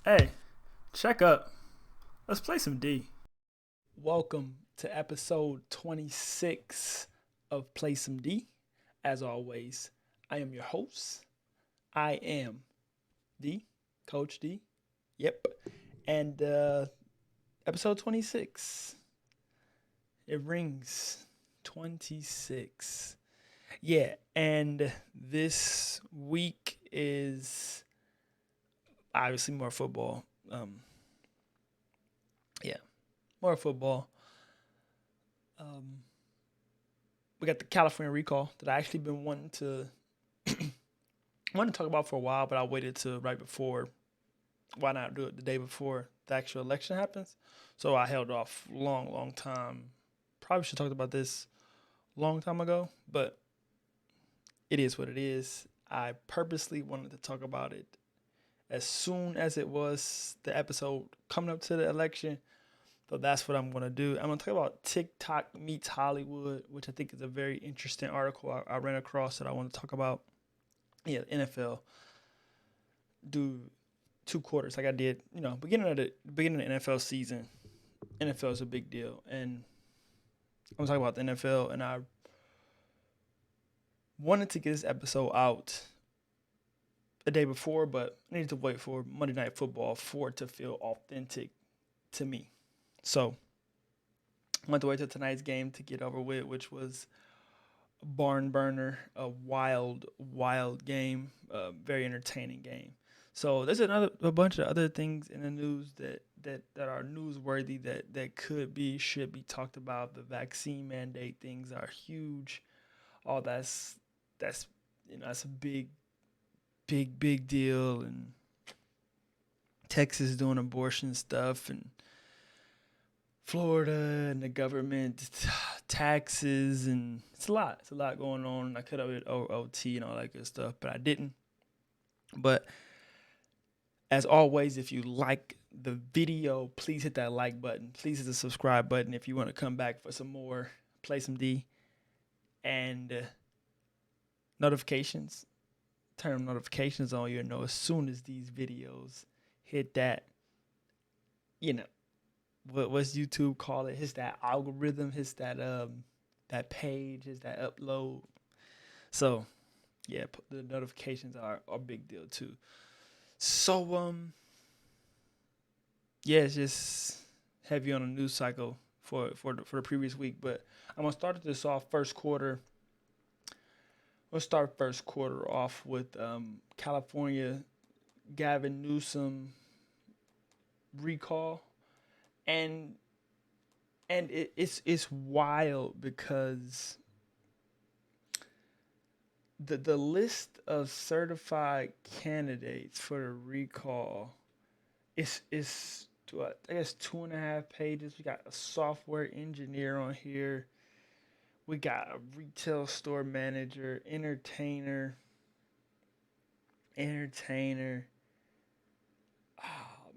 Hey, check up. Let's play some D. Welcome to episode 26 of Play Some D. As always, I am your host. I am D, Coach D. Yep. And episode 26. It rings 26. Yeah, and this week is obviously more football. Yeah, more football. Um, we got the California recall that I actually been wanting to talk about for a while, but I waited to right before. Why not do it the day before the actual election happens? So I held off long time. Probably should have talked about this long time ago, but it is what it is. I purposely wanted to talk about it as soon as it was the episode coming up to the election. So that's what I'm going to do. I'm going to talk about TikTok meets Hollywood, which I think is a very interesting article I ran across that I want to talk about. Yeah, NFL do 2 quarters like I did, beginning of the NFL season. NFL is a big deal, and I'm talking about the NFL, and I wanted to get this episode out the day before, but I needed to wait for Monday Night Football for it to feel authentic to me. So I went to wait till tonight's game to get over with, which was a barn burner, a wild game, a very entertaining game. So there's a bunch of other things in the news that are newsworthy that should be talked about. The vaccine mandate things are huge. All that's that's a big deal, and Texas doing abortion stuff, and Florida and the government taxes, and it's a lot. It's a lot going on. I could have did OT and all that good stuff, but I didn't. But as always, if you like the video, please hit that like button. Please hit the subscribe button if you want to come back for some more Play Some D, and notifications. Turn notifications on. You'll know as soon as these videos hit that, you know, what's YouTube call it? Hits that algorithm, hits that page, hits that upload. So yeah, the notifications are a big deal too. So yeah, it's just heavy on the news cycle for the previous week. But I'm gonna start this off first quarter. We'll start first quarter off with California Gavin Newsom recall, and it's wild because the list of certified candidates for the recall is I guess 2.5 pages. We got a software engineer on here. We got a retail store manager, entertainer. Oh,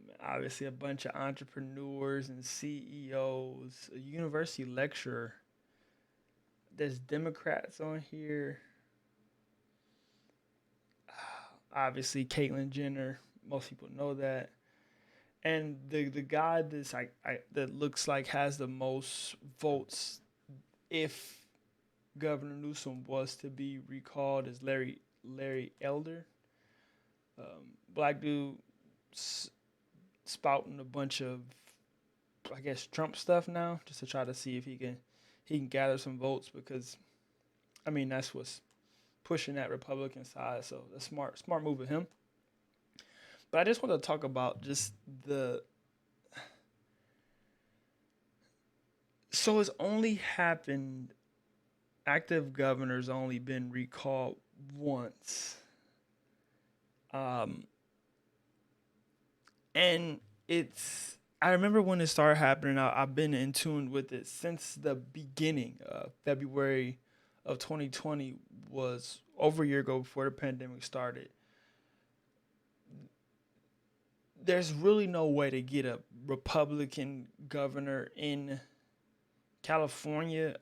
man, obviously a bunch of entrepreneurs and CEOs, a university lecturer. There's Democrats on here. Obviously, Caitlyn Jenner. Most people know that. And the guy that looks like has the most votes if Governor Newsom was to be recalled is Larry Elder, black dude spouting a bunch of I guess Trump stuff now just to try to see if he can gather some votes, because I mean that's what's pushing that Republican side. So that's smart move of him. But I just want to talk about just the so it's only happened. Active governor's only been recalled once. Um, and I remember when it started happening. I've been in tune with it since the beginning. February of 2020 was over a year ago before the pandemic started. There's really no way to get a Republican governor in California.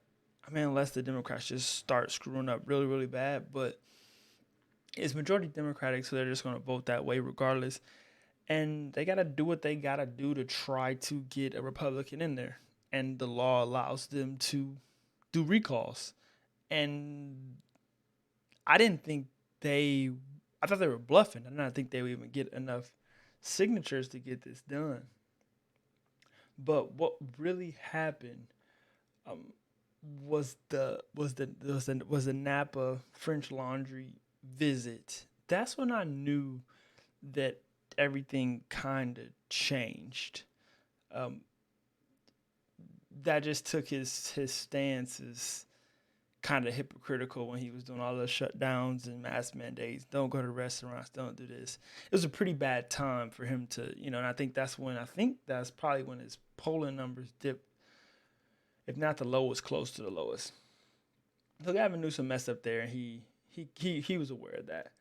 I mean, unless the Democrats just start screwing up really bad, but it's majority Democratic, so they're just going to vote that way regardless. and they got to do what they got to do to try to get a Republican in there. And the law allows them to do recalls. And I didn't think they, I thought they were bluffing. I didn't think they would even get enough signatures to get this done. But what really happened um, was the Napa French Laundry visit. That's when I knew that everything kind of changed. Um, that just took his stances kind of hypocritical when he was doing all those shutdowns and mask mandates. Don't go to restaurants. Don't do this. It was a pretty bad time for him to, and I think that's probably when his polling numbers dipped, if not the lowest, close to the lowest. So Gavin Newsom messed up there, and he was aware of that.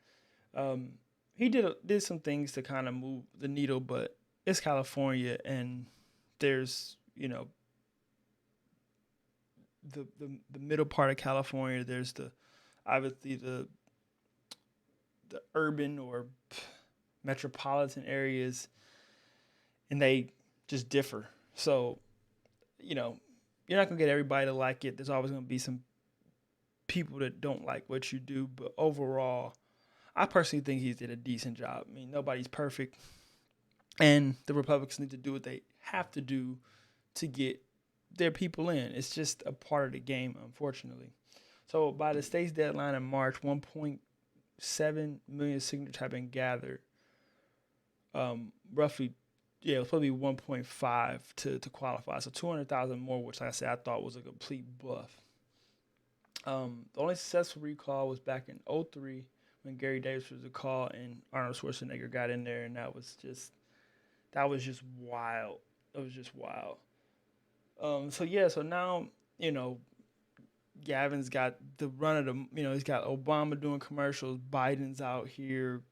Um, he did some things to kind of move the needle, but it's California, and there's the middle part of California. There's obviously the urban or metropolitan areas, and they just differ. So, you're not gonna get everybody to like it. There's always gonna be some people that don't like what you do, but overall, I personally think he did a decent job. I mean, nobody's perfect, and the Republicans need to do what they have to do to get their people in. It's just a part of the game, unfortunately. So by the state's deadline in March, 1.7 million signatures have been gathered. Roughly, yeah, it was probably 1.5 to qualify. So 200,000 more, which, like I said, I thought was a complete bluff. The only successful recall was back in '03 when Gary Davis was a call and Arnold Schwarzenegger got in there, and that was just wild. It was just wild. So now, Gavin's got the run of he's got Obama doing commercials, Biden's out here,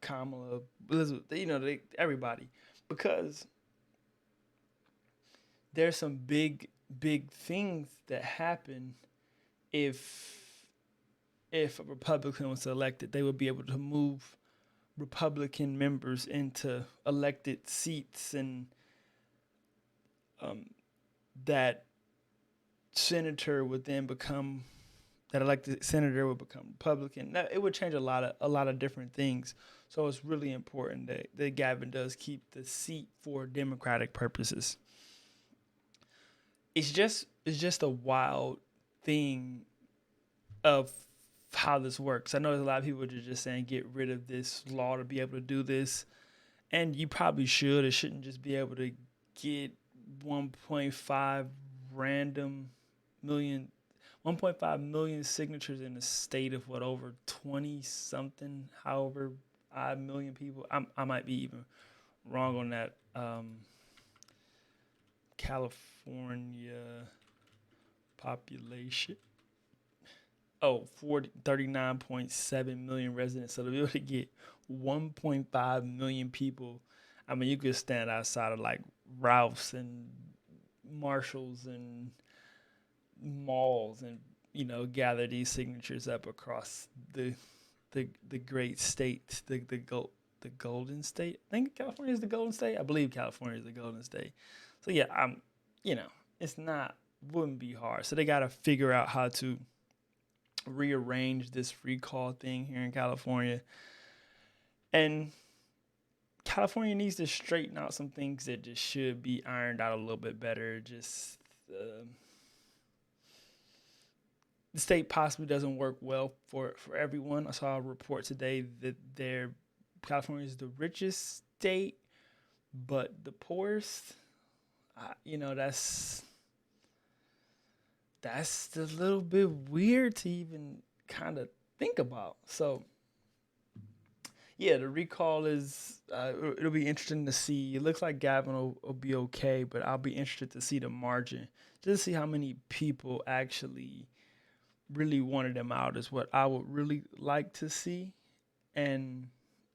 Kamala, Elizabeth, everybody, because there's some big things that happen if a Republican was elected. They would be able to move Republican members into elected seats, and that senator would then become that elected senator would become Republican. Now, it would change a lot of different things. So it's really important that Gavin does keep the seat for Democratic purposes. It's just a wild thing of how this works. I know there's a lot of people that are just saying get rid of this law to be able to do this, and you probably should. It shouldn't just be able to get 1.5 random million 1.5 million signatures in a state of over 20 something, however, odd million people. I might be even wrong on that. California population. Oh, 39.7 million residents. So to be able to get 1.5 million people, I mean, you could stand outside of like Ralph's and Marshalls and malls and gather these signatures up across the great state, the Golden State. I think California is the Golden State. I believe California is the Golden State. So yeah, it's not wouldn't be hard. So they got to figure out how to rearrange this recall thing here in California, and California needs to straighten out some things that just should be ironed out a little bit better. Just the state possibly doesn't work well for everyone. I saw a report today that California is the richest state, but the poorest. That's a little bit weird to even kind of think about. So yeah, the recall is it'll be interesting to see. It looks like Gavin will be okay, but I'll be interested to see the margin, just to see how many people actually really wanted him out is what I would really like to see. And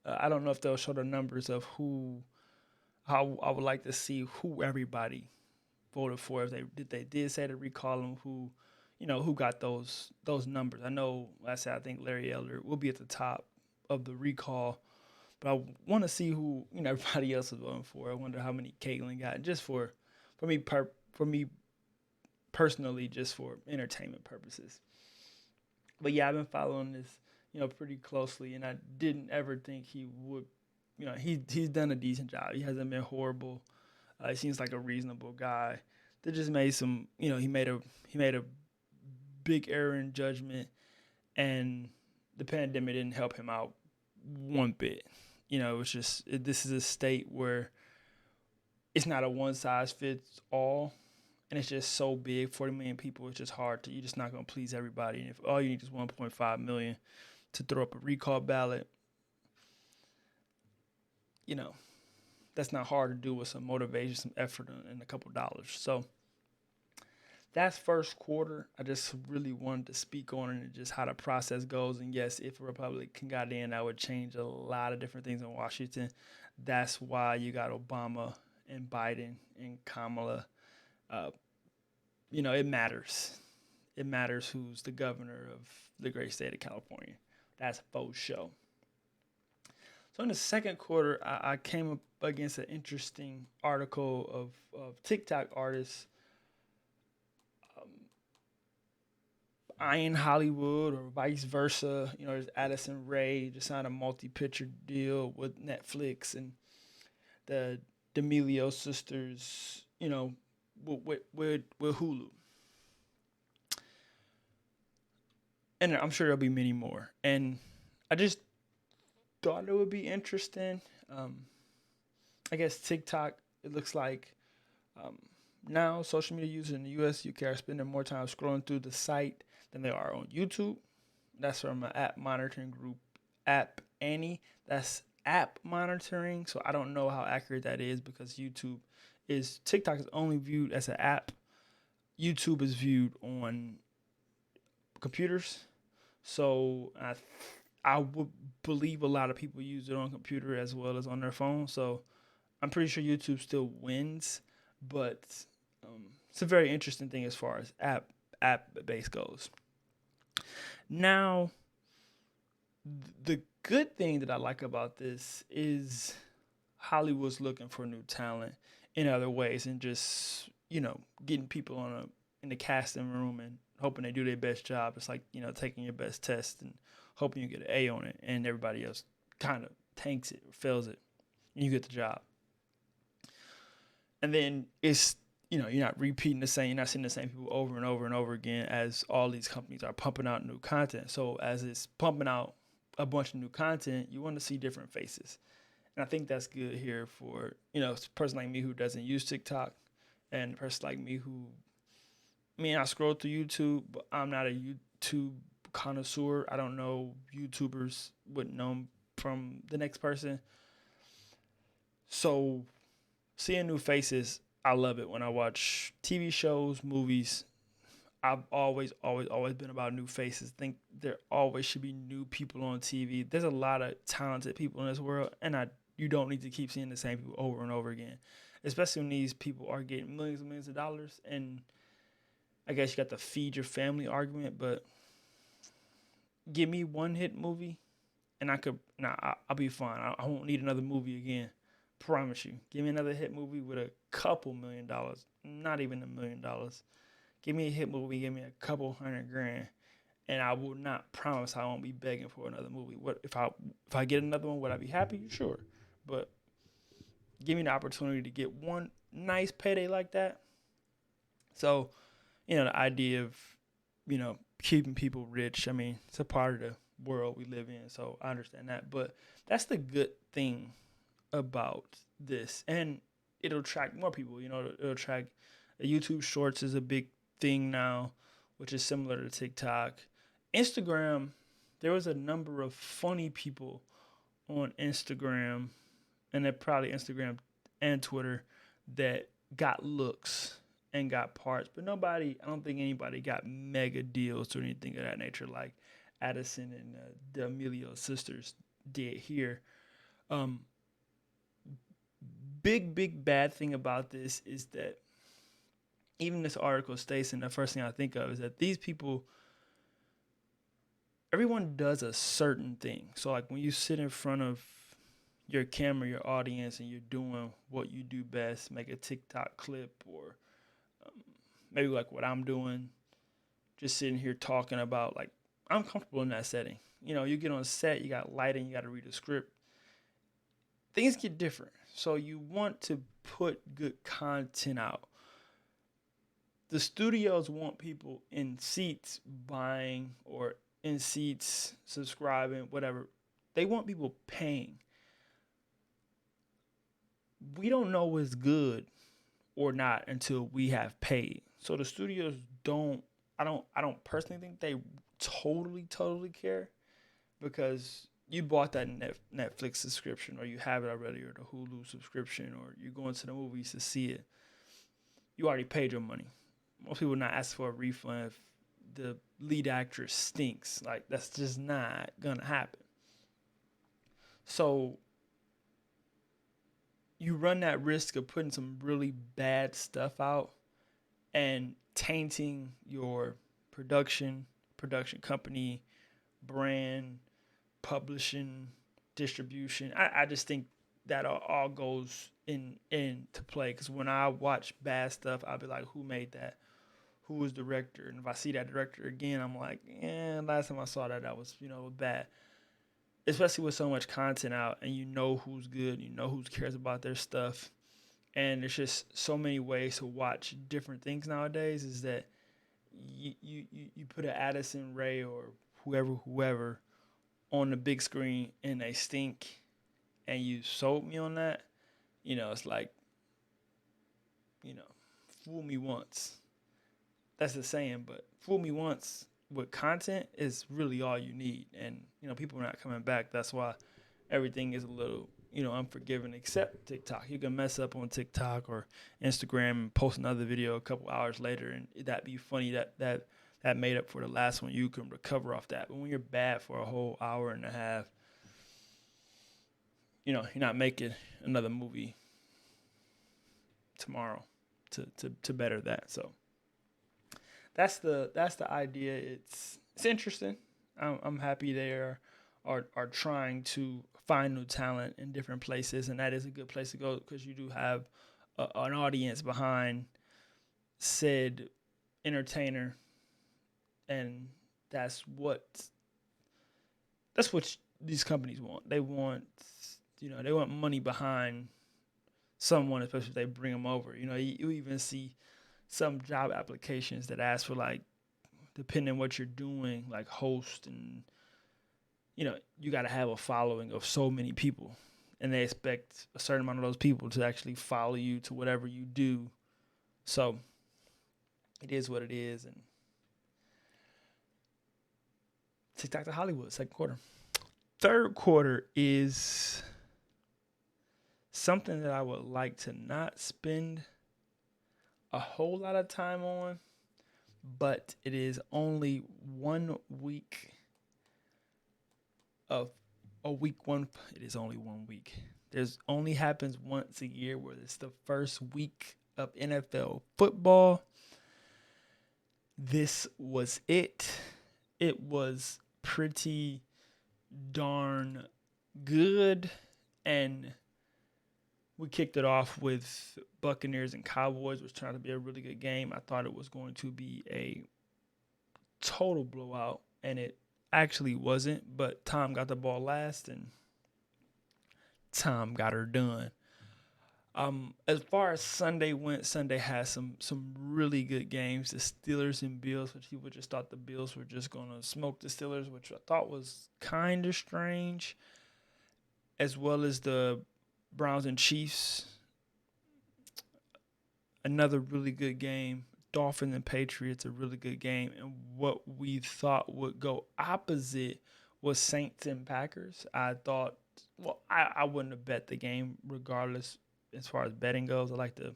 I don't know if they'll show the numbers of how I would like to see who everybody voted for. If they did say to recall him, who got those numbers. I know, I think Larry Elder will be at the top of the recall, But I want to see who everybody else is voting for. I wonder how many Caitlyn got, just for me for me personally, just for entertainment purposes. But yeah, I've been following this pretty closely, and I didn't ever think he would. He's done a decent job. He hasn't been horrible. He seems like a reasonable guy. They just made some. He made a big error in judgment, and the pandemic didn't help him out one bit. It's just this is a state where it's not a one size fits all, and it's just so big. 40 million people. It's just hard to. You're just not gonna please everybody. And if all you need is 1.5 million to throw up a recall ballot, you know that's not hard to do with some motivation, some effort, and a couple dollars. So that's first quarter. I just really wanted to speak on it and just how the process goes. And yes, if a Republican got in, that would change a lot of different things in Washington. That's why you got Obama and Biden and Kamala. Uh, it matters. It matters who's the governor of the great state of California. That's faux show. So in the second quarter, I came up against an interesting article of TikTok artists eyeing Hollywood or vice versa. There's Addison Rae just signed a multi-picture deal with Netflix, and the D'Amelio sisters, with Hulu. And I'm sure there'll be many more. And I just thought it would be interesting. I guess TikTok, it looks like now social media users in the US, UK are spending more time scrolling through the site than they are on YouTube. That's from an app monitoring group, App Annie. That's app monitoring. So I don't know how accurate that is because TikTok is only viewed as an app. YouTube is viewed on computers. So I would believe a lot of people use it on computer as well as on their phone. So I'm pretty sure YouTube still wins, but it's a very interesting thing as far as app base goes. Now, the good thing that I like about this is Hollywood's looking for new talent in other ways, and just getting people in the casting room and hoping they do their best job. It's like taking your best test and hoping you get an A on it, and everybody else kind of tanks it or fails it, and you get the job. And then it's you're not repeating the same, you're not seeing the same people over and over and over again as all these companies are pumping out new content. So as it's pumping out a bunch of new content, you want to see different faces. And I think that's good here for, a person like me who doesn't use TikTok, and a person like me who, I scroll through YouTube, but I'm not a YouTube connoisseur. I don't know YouTubers, wouldn't know them from the next person. So seeing new faces, I love it when I watch TV shows, movies. I've always been about new faces. I think there always should be new people on TV. There's a lot of talented people in this world, and you don't need to keep seeing the same people over and over again, especially when these people are getting millions and millions of dollars. And I guess you got the feed your family argument, but give me one hit movie, and I'll be fine. I won't need another movie again. Promise you. Give me another hit movie with a couple $1 million, not even $1 million. Give me a hit movie, give me a couple $100,000, and I will not promise I won't be begging for another movie. What if I get another one? Would I be happy? Sure, but give me the opportunity to get one nice payday like that. So, the idea of keeping people rich. It's a part of the world we live in, so I understand that. But that's the good thing about this, and it'll attract more people. It'll attract YouTube Shorts is a big thing now, which is similar to TikTok. Instagram, there was a number of funny people on Instagram, and they're probably Instagram and Twitter, that got looks and got parts, but I don't think anybody got mega deals or anything of that nature like Addison and the D'Amelio sisters did here. Big bad thing about this is that even this article states, and the first thing I think of is that these people, everyone does a certain thing. So like when you sit in front of your camera, your audience, and you're doing what you do best, make a TikTok clip or um, maybe like what I'm doing, just sitting here talking about like I'm comfortable in that setting. You get on set, you got lighting, you got to read a script. Things get different. So you want to put good content out. The studios want people in seats buying or in seats subscribing, whatever. They want people paying. We don't know what's good or not until we have paid. So the studios don't I don't personally think they totally care because you bought that Netflix subscription or you have it already or the Hulu subscription or you're going to the movies to see it. You already paid your money. Most people not ask for a refund if the lead actress stinks. Like that's just not gonna happen. So you run that risk of putting some really bad stuff out and tainting your production company, brand, publishing, distribution. I just think that all goes into play because when I watch bad stuff, I'll be like, who made that? Who was the director? And if I see that director again, I'm like, last time I saw that was bad. Especially with so much content out, and you know who's good, you know who cares about their stuff, and there's just so many ways to watch different things nowadays. Is that you put an Addison Ray or whoever on the big screen and they stink, and you sold me on that. It's like, fool me once. That's the saying, but fool me once with content is really all you need. And, people are not coming back. That's why everything is a little, unforgiving except TikTok. You can mess up on TikTok or Instagram and post another video a couple hours later and that be funny that made up for the last one. You can recover off that. But when you're bad for a whole hour and a half, you're not making another movie tomorrow to better that. So that's the idea. It's interesting. I'm happy they are trying to find new talent in different places, and that is a good place to go because you do have an audience behind said entertainer, and that's what these companies want. They want money behind someone, especially if they bring them over. You even see some job applications that ask for like, depending on what you're doing, like host and you got to have a following of so many people, and they expect a certain amount of those people to actually follow you to whatever you do. So it is what it is. And Tik Tok Hollywood, second quarter. Third quarter is something that I would like to not spend a whole lot of time on, but it is only 1 week of a week one. It is only 1 week. There's only happens once a year where it's the first week of NFL football. This was it. It was pretty darn good, and we kicked it off with Buccaneers and Cowboys, which turned out to be a really good game. I thought it was going to be a total blowout, and it actually wasn't, but Tom got the ball last, and Tom got her done. As far as Sunday went, Sunday had some really good games. The Steelers and Bills, which people just thought the Bills were just going to smoke the Steelers, which I thought was kind of strange, as well as the Browns and Chiefs. Another really good game. Dolphins and Patriots, a really good game. And what we thought would go opposite was Saints and Packers. I thought, I wouldn't have bet the game regardless as far as betting goes. I like to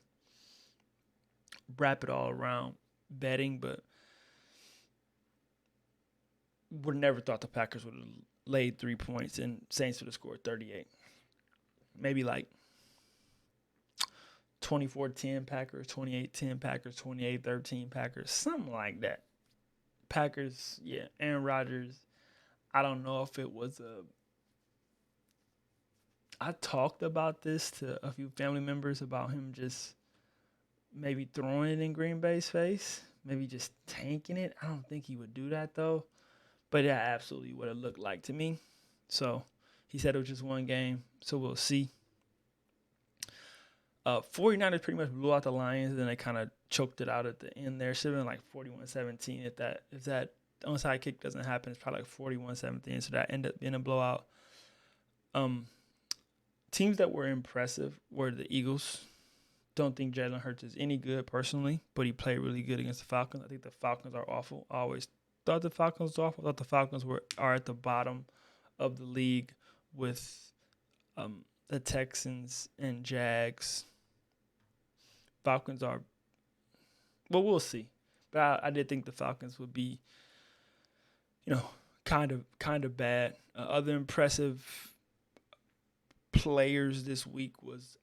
wrap it all around betting, but would never thought the Packers would have laid 3 points and Saints would have scored 38. Maybe like 24-10 Packers, 28-10 Packers, 28-13 Packers, something like that. Packers, yeah, Aaron Rodgers. I don't know if it was I talked about this to a few family members about him just maybe throwing it in Green Bay's face, maybe just tanking it. I don't think he would do that though, but that absolutely would have looked like to me. So he said it was just one game, so we'll see. 49ers pretty much blew out the Lions, and then they kind of choked it out at the end there. Should have been like 41-17 if that onside kick doesn't happen. It's probably like 41-17, so that ended up being a blowout. Um, Teams that were impressive were the Eagles. Don't think Jalen Hurts is any good personally, but he played really good against the Falcons. I think the Falcons are awful. I always thought the Falcons were awful. I thought the Falcons are at the bottom of the league with the Texans and Jags. Falcons are, well, we'll see. But I did think the Falcons would be, kind of bad. Other impressive players this week was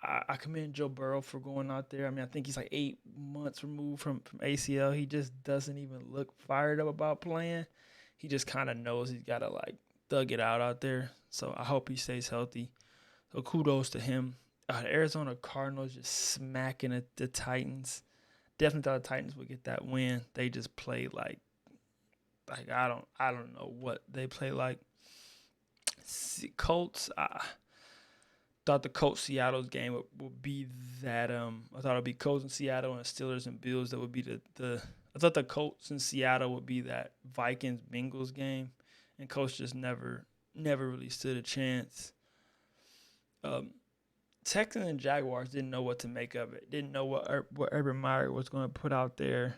I commend Joe Burrow for going out there. I mean, I think he's like 8 months removed from ACL. He just doesn't even look fired up about playing. He just kind of knows he's got to like thug it out there. So I hope he stays healthy. So kudos to him. The Arizona Cardinals just smacking at the Titans. Definitely thought the Titans would get that win. They just played like I don't know what they play like. Colts. Thought the Colts Seattle's game would be that. I thought it'd be Colts in Seattle and Steelers and Bills. That would be the. I thought the Colts in Seattle would be that Vikings Bengals game, and Colts just never really stood a chance. Texans and Jaguars didn't know what to make of it. Didn't know what Urban Meyer was going to put out there.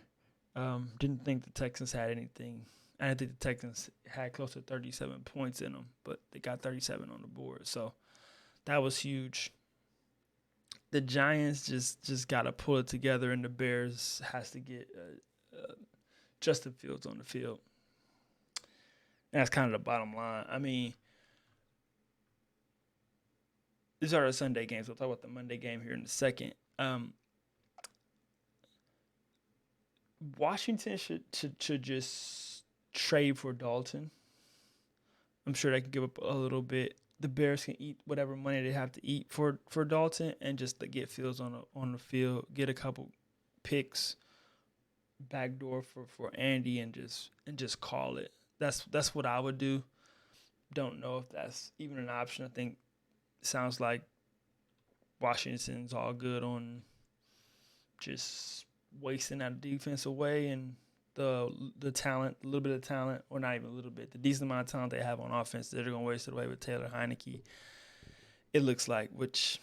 Didn't think the Texans had anything. I didn't think the Texans had close to 37 points in them, but they got 37 on the board. So that was huge. The Giants just got to pull it together, and the Bears has to get Justin Fields on the field. And that's kind of the bottom line. I mean, these are the Sunday games. We'll talk about the Monday game here in a second. Washington should just trade for Dalton. I'm sure they can give up a little bit. The Bears can eat whatever money they have to eat for Dalton, and just to get Fields on the field, get a couple picks, backdoor for Andy, and just call it. That's what I would do. Don't know if that's even an option. I think it sounds like Washington's all good on just wasting that defense away, and the talent, a little bit of talent, or not even a little bit, the decent amount of talent they have on offense, they're going to waste it away with Taylor Heineke, it looks like, which,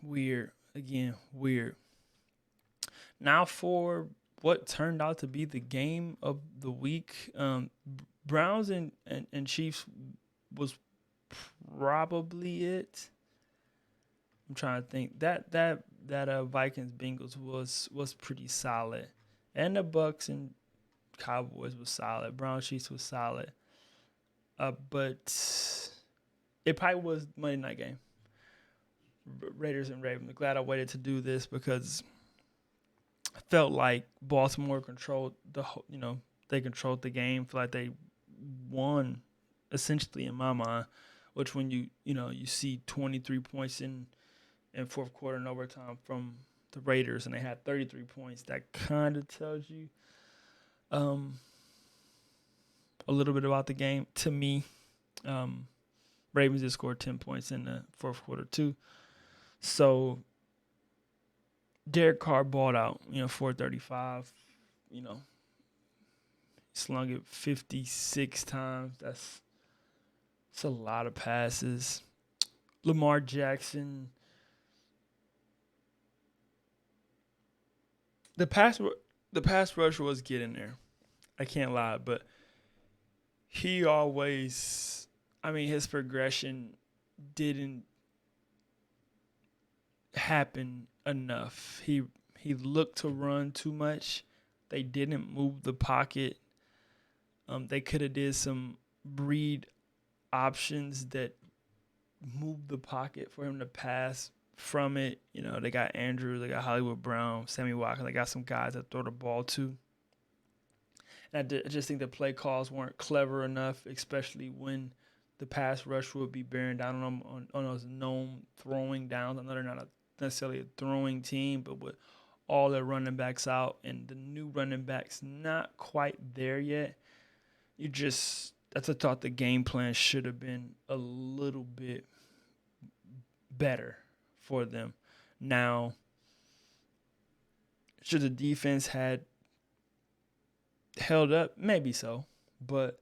weird. Again, weird. Now for what turned out to be the game of the week, Browns and Chiefs was probably it. I'm trying to think. That Vikings Bengals was pretty solid, and the Bucks and Cowboys was solid. Browns Chiefs was solid, but it probably was Monday night game. Raiders and Ravens. I'm glad I waited to do this because I felt like Baltimore controlled they controlled the game. I feel like they won essentially in my mind. Which when you see 23 points in fourth quarter and overtime from the Raiders, and they had 33 points, that kind of tells you a little bit about the game to me. Ravens just scored 10 points in the fourth quarter too. So Derek Carr balled out, 435, slung it 56 times. That's a lot of passes. Lamar Jackson, the pass rush was getting there. I can't lie, but he always, his progression didn't happen enough. He looked to run too much. They didn't move the pocket. They could have did some read options that moved the pocket for him to pass from it. They got Andrews, they got Hollywood Brown, Sammy Watkins. They got some guys that throw the ball to. And I just think the play calls weren't clever enough, especially when the pass rush would be bearing down on them on those known throwing downs. I know they're not necessarily a throwing team, but with all their running backs out and the new running backs not quite there yet, that's a thought the game plan should have been a little bit better for them. Now, should the defense had held up? Maybe so. But,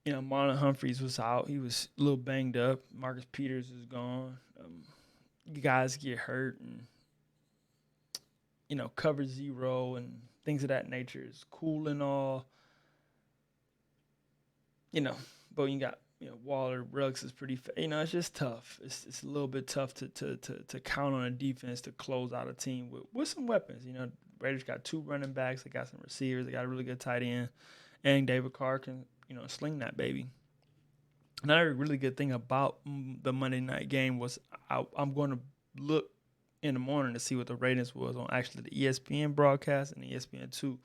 Marlon Humphreys was out. He was a little banged up. Marcus Peters is gone. Guys get hurt and, cover zero and things of that nature is cool and all. But you got, Waller, Ruggs is pretty, it's just tough. It's a little bit tough to count on a defense to close out a team with some weapons. Raiders got 2 running backs. They got some receivers. They got a really good tight end. And David Carr can, sling that baby. Another really good thing about the Monday night game was I'm going to look in the morning to see what the ratings was on actually the ESPN broadcast and the ESPN2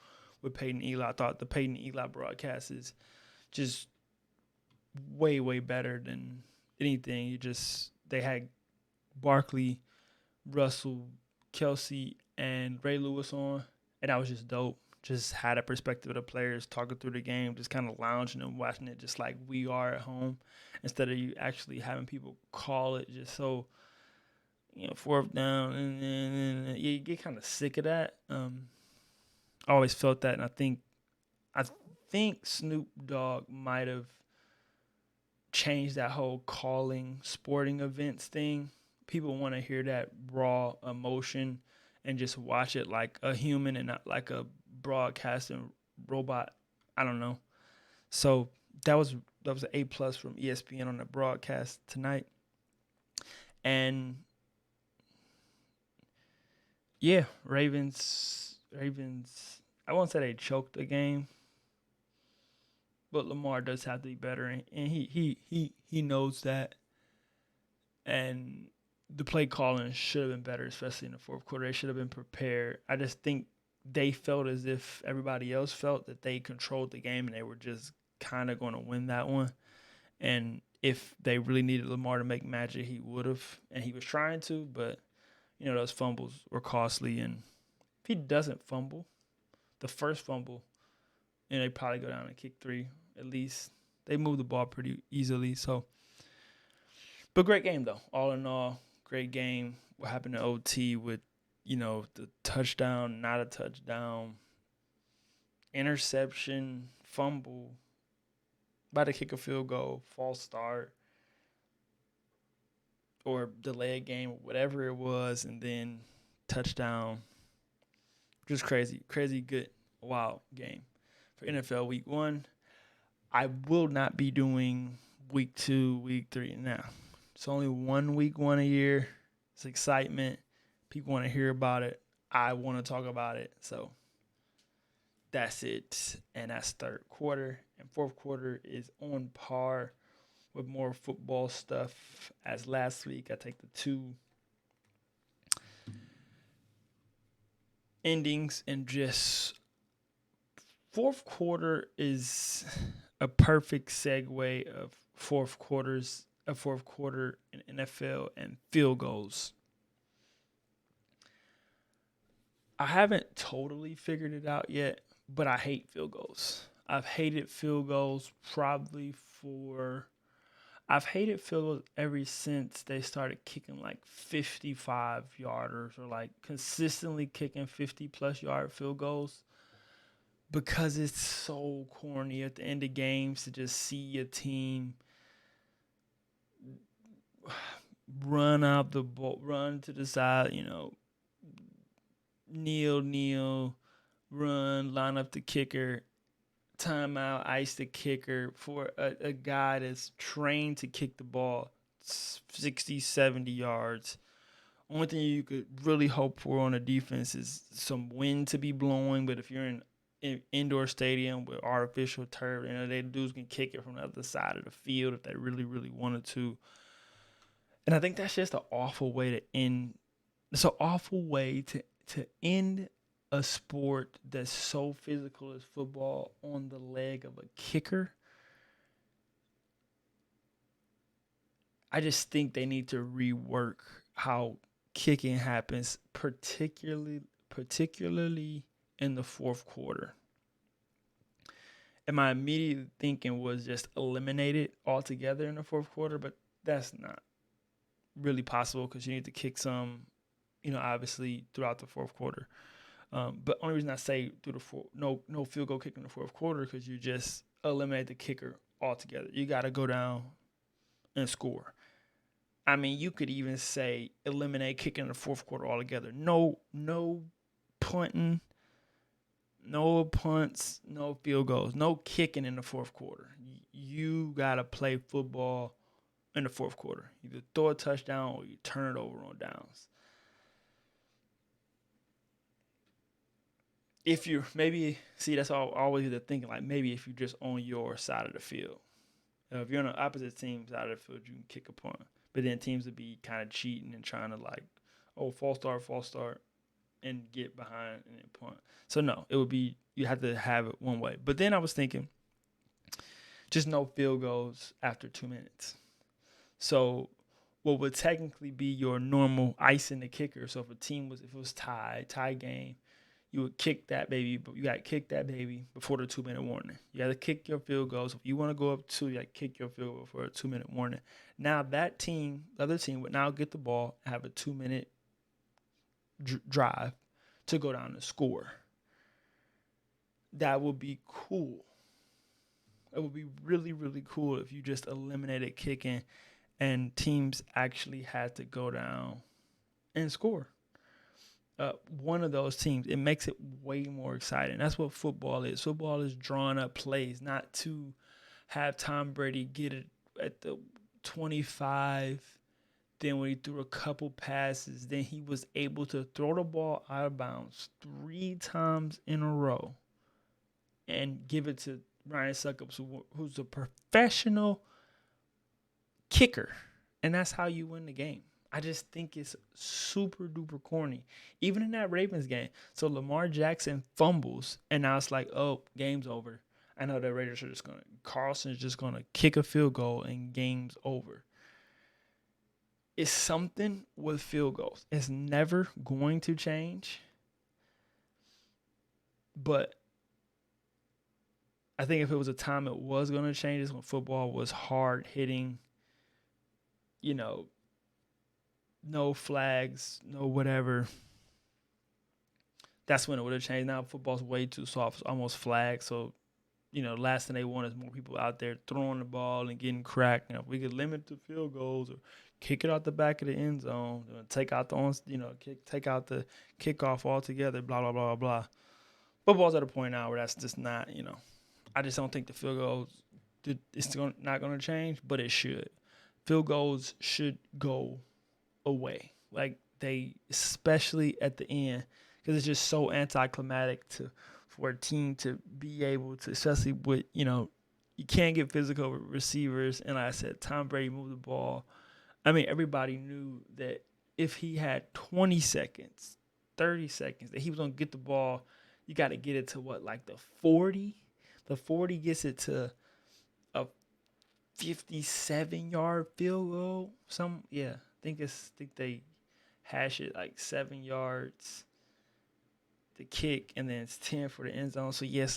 with Peyton Eli. I thought the Peyton Eli broadcast is just way, way better than anything. They had Barkley, Russell, Kelsey, and Ray Lewis on, and that was just dope. Just had a perspective of the players talking through the game, just kind of lounging and watching it just like we are at home, instead of you actually having people call it just so, fourth down, and you get kind of sick of that. I always felt that, and I think Snoop Dogg might have changed that whole calling sporting events thing. People want to hear that raw emotion and just watch it like a human and not like a broadcasting robot. I don't know. So that was an A+ from ESPN on the broadcast tonight. And yeah, Ravens. I won't say they choked the game, but Lamar does have to be better, and he knows that. And the play calling should have been better, especially in the fourth quarter. They should have been prepared. I just think they felt as if everybody else felt that they controlled the game and they were just kind of going to win that one. And if they really needed Lamar to make magic, he would have, and he was trying to, but those fumbles were costly. And if he doesn't fumble, the first fumble, they probably go down and kick 3 at least. They move the ball pretty easily. So, but great game though. All in all, great game. What happened to OT with, the touchdown, not a touchdown, interception, fumble, about to kick a field goal, false start, or delay a game, whatever it was, and then touchdown. Just crazy, good, wild game for NFL Week 1. I will not be doing Week 2, Week 3 now. It's only one Week 1 a year. It's excitement. People want to hear about it. I want to talk about it. So that's it. And that's third quarter. And fourth quarter is on par with more football stuff as last week. I take the 2 endings and just fourth quarter is a perfect segue of fourth quarter in NFL and field goals. I haven't totally figured it out yet, but I hate field goals. I've hated field goals ever since they started kicking like 55-yarders or like consistently kicking 50-plus yard field goals, because it's so corny at the end of games to just see a team run out the ball, run to the side, kneel, run, line up the kicker, timeout, ice the kicker for a guy that's trained to kick the ball 60, 70 yards. Only thing you could really hope for on a defense is some wind to be blowing, but if you're in an indoor stadium with artificial turf, they dudes can kick it from the other side of the field if they really, really wanted to. And I think that's just an awful way to end. It's an awful way to end a sport that's so physical as football on the leg of a kicker. I just think they need to rework how kicking happens, particularly in the fourth quarter. And my immediate thinking was just eliminate it altogether in the fourth quarter, but that's not really possible because you need to kick some, obviously throughout the fourth quarter. But only reason I say through no field goal kick in the fourth quarter because you just eliminate the kicker altogether. You got to go down and score. I mean, you could even say eliminate kicking in the fourth quarter altogether. No punting, no punts, no field goals, no kicking in the fourth quarter. You got to play football in the fourth quarter. Either throw a touchdown or you turn it over on downs. If you're that's all always the thinking, like maybe if you're just on your side of the field. If you're on the opposite team side of the field, you can kick a punt. But then teams would be kind of cheating and trying to false start, and get behind and then punt. So no, it would be you have to have it one way. But then I was thinking, just no field goals after 2 minutes. So what would technically be your normal ice in the kicker. So if it was tie game, you would kick that baby, but you got to kick that baby before the 2-minute warning. You got to kick your field goals. If you want to go up 2, you got to kick your field goal before a 2-minute warning. Now the other team would now get the ball and have a 2-minute drive to go down and score. That would be cool. It would be really, really cool if you just eliminated kicking and teams actually had to go down and score. One of those teams, it makes it way more exciting. That's what football is. Football is drawing up plays, not to have Tom Brady get it at the 25. Then when he threw a couple passes, then he was able to throw the ball out of bounds 3 times in a row and give it to Ryan Suckups, who's a professional kicker. And that's how you win the game. I just think it's super duper corny. Even in that Ravens game. So Lamar Jackson fumbles, and now it's like, oh, game's over. I know the Raiders are Carlson's just going to kick a field goal and game's over. It's something with field goals. It's never going to change. But I think if it was a time it was going to change, is when football was hard hitting, no flags, no whatever. That's when it would have changed. Now football's way too soft. It's almost flags. So, last thing they want is more people out there throwing the ball and getting cracked. If we could limit the field goals or kick it out the back of the end zone, take out take out the kickoff altogether, blah, blah, blah, blah. Football's at a point now where that's just not, I just don't think the field goals, it's not going to change, but it should. Field goals should go away, especially at the end, because it's just so anticlimactic for a team to be able to, especially with you can't get physical with receivers. And like I said, Tom Brady moved the ball. I mean, everybody knew that if he had 20 seconds, 30 seconds, that he was gonna get the ball. You got to get it to the 40. The 40 gets it to a 57-yard field goal. I think they hash it 7 yards the kick, and then it's 10 for the end zone. So yes,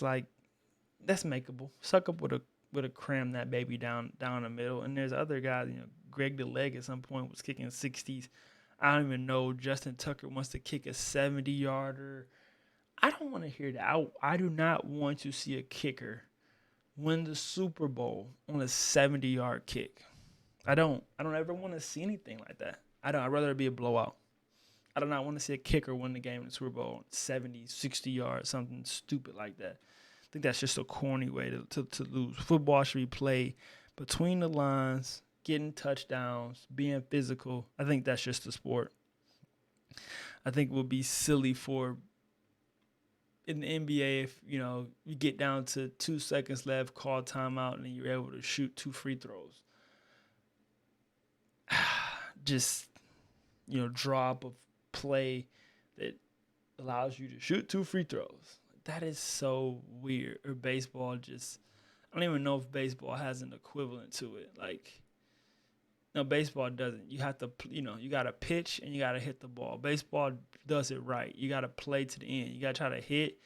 that's makeable. Suckup would have crammed that baby down the middle. And there's other guys, Greg the Leg at some point was kicking 60s. I don't even know. Justin Tucker wants to kick a 70-yarder. I don't want to hear that. I do not want to see a kicker win the Super Bowl on a 70-yard kick. I don't ever want to see anything like that. I'd rather it be a blowout. I do not want to see a kicker win the game in the Super Bowl 70, 60 yards, something stupid like that. I think that's just a corny way to lose. Football should be played between the lines, getting touchdowns, being physical. I think that's just the sport. I think it would be silly for in the NBA if, you get down to 2 seconds left, call timeout, and then you're able to shoot 2 free throws. Just, draw up a play that allows you to shoot 2 free throws. That is so weird. Or baseball I don't even know if baseball has an equivalent to it. No, baseball doesn't. You have to, you got to pitch and you got to hit the ball. Baseball does it right. You got to play to the end. You got to try to hit,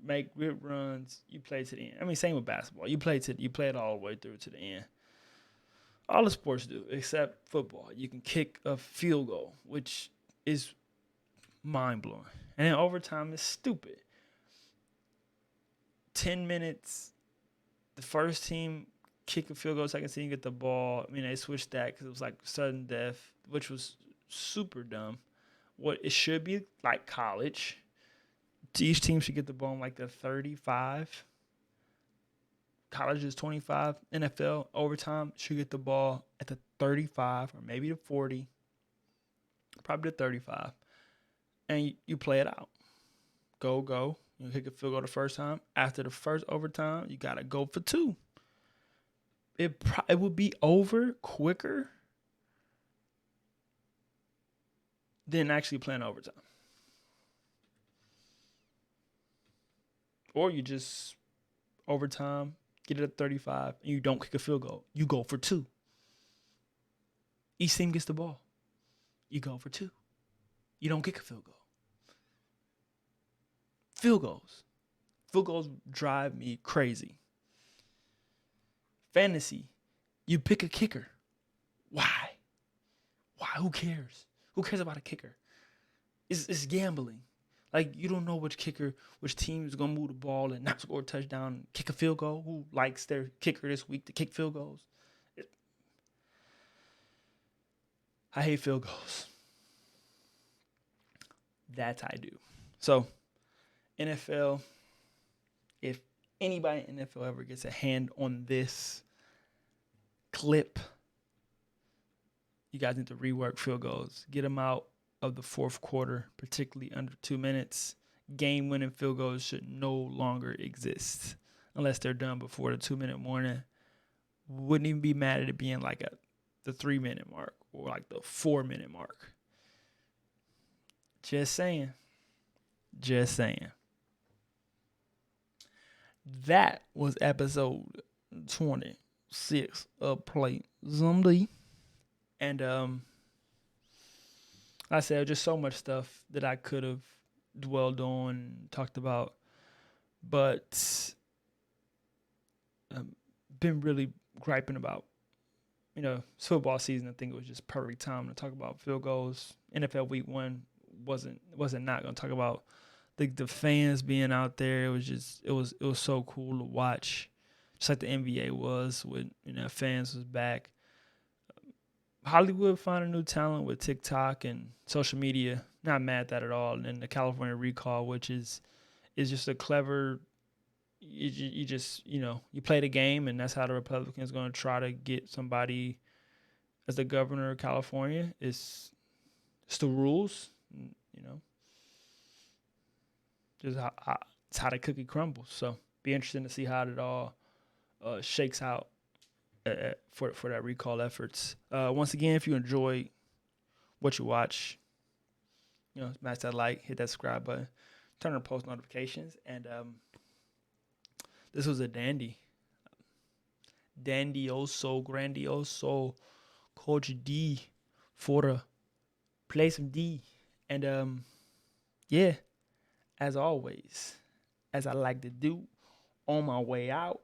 make rip runs. You play to the end. I mean, same with basketball. You play it all the way through to the end. All the sports do, except football. You can kick a field goal, which is mind blowing. And then overtime is stupid. 10 minutes. The first team kick a field goal, second team get the ball. I mean, they switched that because it was like sudden death, which was super dumb. What it should be like college. Each team should get the ball in like the 35. College is 25. NFL overtime should get the ball at the 35 or maybe the 40. Probably the 35. And you play it out. Go. You kick a field goal the first time. After the first overtime, you got to go for two. It would be over quicker than actually playing overtime. Or you just overtime, get it at 35, and you don't kick a field goal. You go for two. Each team gets the ball. You go for two. You don't kick a field goal. Field goals. Field goals drive me crazy. Fantasy. You pick a kicker. Why? Who cares? Who cares about a kicker? It's gambling. Like, you don't know which team is going to move the ball and not score a touchdown, kick a field goal. Who likes their kicker this week to kick field goals? I hate field goals. That I do. So, NFL, if anybody in NFL ever gets a hand on this clip, you guys need to rework field goals. Get them out of the fourth quarter, particularly under 2 minutes. Game-winning field goals should no longer exist unless they're done before the 2-minute warning. Wouldn't even be mad at it being like at the 3-minute mark or like the 4-minute mark. Just saying. That was episode 26 of Play Zombie. And like I said, just so much stuff that I could have dwelled on, talked about, but been really griping about. It's football season. I think it was just perfect time to talk about field goals. NFL Week 1 wasn't not going to talk about the fans being out there. It was so cool to watch, just like the NBA was when fans was back. Hollywood found a new talent with TikTok and social media. Not mad at that at all. And then the California recall, which is just a clever. You just you play the game, and that's how the Republicans going to try to get somebody as the governor of California. It's the rules, just it's how the cookie crumbles. So be interesting to see how it all shakes out for that recall efforts. Once again, if you enjoy what you watch, smash that like, hit that subscribe button, turn on post notifications, and this was a dandioso, grandioso, Coach D for the play some D, and yeah, as always, as I like to do, on my way out,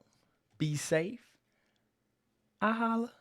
be safe. I holla.